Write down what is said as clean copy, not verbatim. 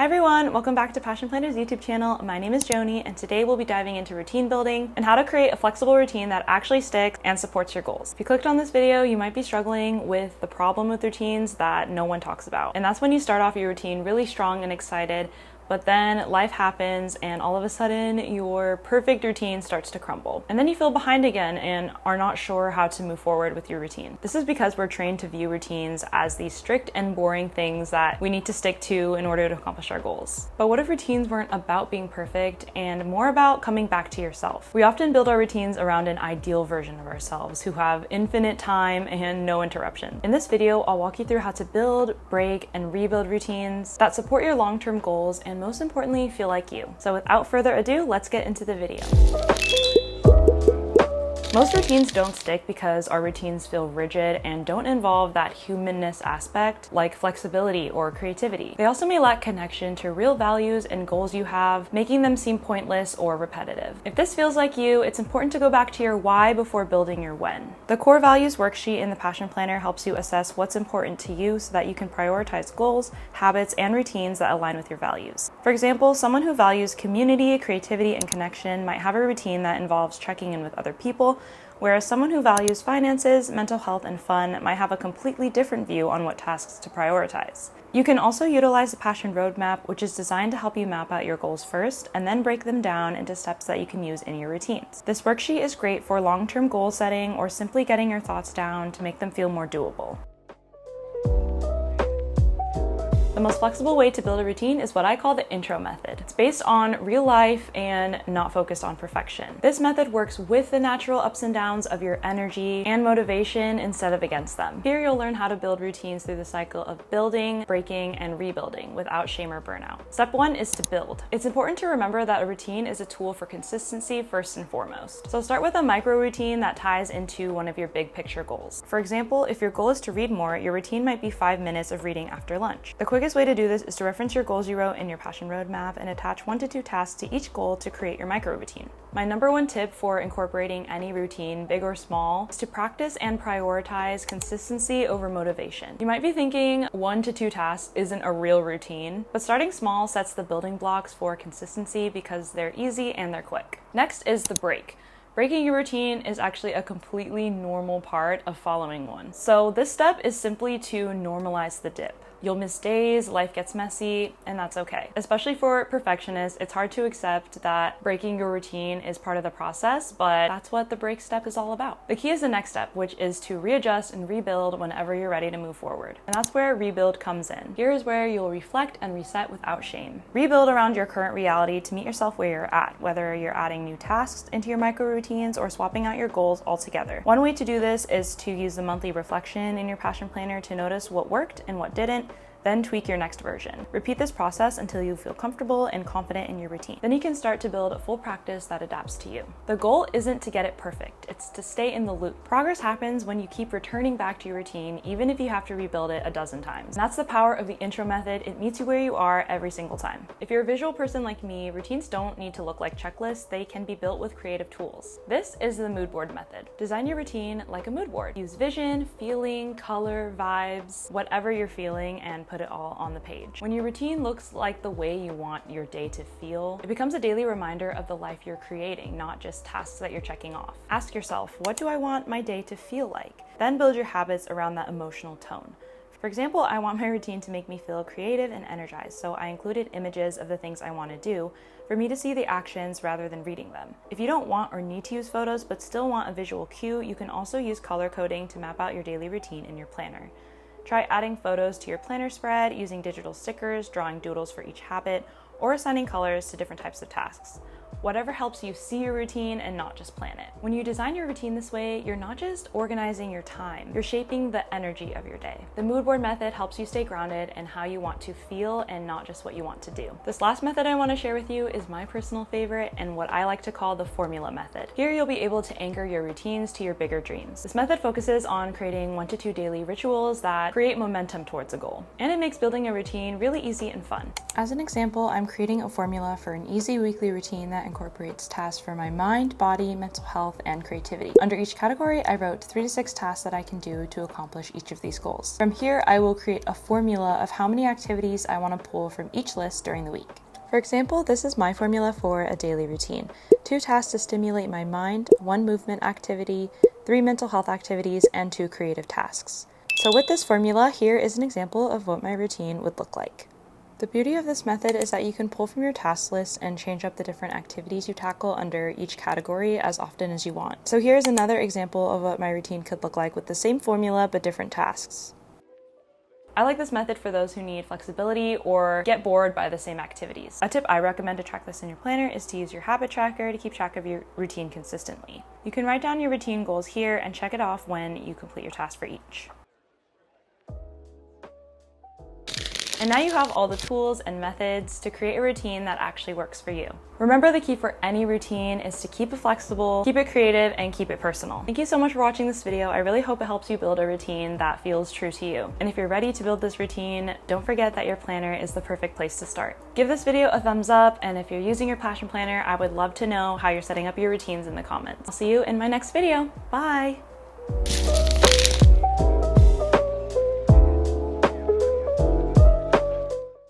Hi everyone, welcome back to Passion Planner's YouTube channel. My name is Joni and today we'll be diving into routine building and how to create a flexible routine that actually sticks and supports your goals. If you clicked on this video, you might be struggling with the problem with routines that no one talks about. And that's when you start off your routine really strong and excited, but then life happens and all of a sudden your perfect routine starts to crumble. And then you feel behind again and are not sure how to move forward with your routine. This is because we're trained to view routines as these strict and boring things that we need to stick to in order to accomplish our goals. But what if routines weren't about being perfect and more about coming back to yourself? We often build our routines around an ideal version of ourselves who have infinite time and no interruption. In this video, I'll walk you through how to build, break, and rebuild routines that support your long-term goals and most importantly, feel like you. So without further ado, let's get into the video. Most routines don't stick because our routines feel rigid and don't involve that humanness aspect like flexibility or creativity. They also may lack connection to real values and goals you have, making them seem pointless or repetitive. If this feels like you, it's important to go back to your why before building your when. The core values worksheet in the Passion Planner helps you assess what's important to you so that you can prioritize goals, habits, and routines that align with your values. For example, someone who values community, creativity, and connection might have a routine that involves checking in with other people, whereas someone who values finances, mental health, and fun might have a completely different view on what tasks to prioritize. You can also utilize the Passion Roadmap, which is designed to help you map out your goals first and then break them down into steps that you can use in your routines. This worksheet is great for long-term goal setting or simply getting your thoughts down to make them feel more doable. The most flexible way to build a routine is what I call the intro method. It's based on real life and not focused on perfection. This method works with the natural ups and downs of your energy and motivation instead of against them. Here you'll learn how to build routines through the cycle of building, breaking, and rebuilding without shame or burnout. Step 1 is to build. It's important to remember that a routine is a tool for consistency first and foremost. So start with a micro routine that ties into one of your big picture goals. For example, if your goal is to read more, your routine might be 5 minutes of reading after lunch. The quickest way to do this is to reference your goals you wrote in your Passion Roadmap and attach 1 to 2 tasks to each goal to create your micro routine. My number one tip for incorporating any routine, big or small, is to practice and prioritize consistency over motivation. You might be thinking 1 to 2 tasks isn't a real routine, but starting small sets the building blocks for consistency because they're easy and they're quick. Next is the break. Breaking your routine is actually a completely normal part of following one. So this step is simply to normalize the dip. You'll miss days, life gets messy, and that's okay. Especially for perfectionists, it's hard to accept that breaking your routine is part of the process, but that's what the break step is all about. The key is the next step, which is to readjust and rebuild whenever you're ready to move forward. And that's where rebuild comes in. Here is where you'll reflect and reset without shame. Rebuild around your current reality to meet yourself where you're at, whether you're adding new tasks into your micro routines or swapping out your goals altogether. One way to do this is to use the monthly reflection in your Passion Planner to notice what worked and what didn't, then tweak your next version. Repeat this process until you feel comfortable and confident in your routine. Then you can start to build a full practice that adapts to you. The goal isn't to get it perfect, it's to stay in the loop. Progress happens when you keep returning back to your routine, even if you have to rebuild it a dozen times. And that's the power of the intro method. It meets you where you are every single time. If you're a visual person like me, routines don't need to look like checklists, they can be built with creative tools. This is the Moodboard method. Design your routine like a mood board. Use vision, feeling, color, vibes, whatever you're feeling, and put it all on the page. When your routine looks like the way you want your day to feel, it becomes a daily reminder of the life you're creating, not just tasks that you're checking off. Ask yourself, what do I want my day to feel like? Then build your habits around that emotional tone. For example, I want my routine to make me feel creative and energized, so I included images of the things I want to do for me to see the actions rather than reading them. If you don't want or need to use photos but still want a visual cue, you can also use color coding to map out your daily routine in your planner. Try adding photos to your planner spread, using digital stickers, drawing doodles for each habit, or assigning colors to different types of tasks. Whatever helps you see your routine and not just plan it. When you design your routine this way, you're not just organizing your time, you're shaping the energy of your day. The mood board method helps you stay grounded in how you want to feel and not just what you want to do. This last method I want to share with you is my personal favorite and what I like to call the formula method. Here you'll be able to anchor your routines to your bigger dreams. This method focuses on creating 1 to 2 daily rituals that create momentum towards a goal. And it makes building a routine really easy and fun. As an example, I'm creating a formula for an easy weekly routine that that incorporates tasks for my mind, body, mental health, and creativity. Under each category, I wrote 3 to 6 tasks that I can do to accomplish each of these goals. From here, I will create a formula of how many activities I want to pull from each list during the week. For example, this is my formula for a daily routine. 2 tasks to stimulate my mind, 1 movement activity, 3 mental health activities, and 2 creative tasks. So with this formula, here is an example of what my routine would look like. The beauty of this method is that you can pull from your task list and change up the different activities you tackle under each category as often as you want. So here's another example of what my routine could look like with the same formula but different tasks. I like this method for those who need flexibility or get bored by the same activities. A tip I recommend to track this in your planner is to use your habit tracker to keep track of your routine consistently. You can write down your routine goals here and check it off when you complete your task for each. And now you have all the tools and methods to create a routine that actually works for you. Remember, the key for any routine is to keep it flexible, keep it creative, and keep it personal. Thank you so much for watching this video. I really hope it helps you build a routine that feels true to you. And if you're ready to build this routine, don't forget that your planner is the perfect place to start. Give this video a thumbs up, and if you're using your passion planner, I would love to know how you're setting up your routines in the comments. I'll see you in my next video. Bye!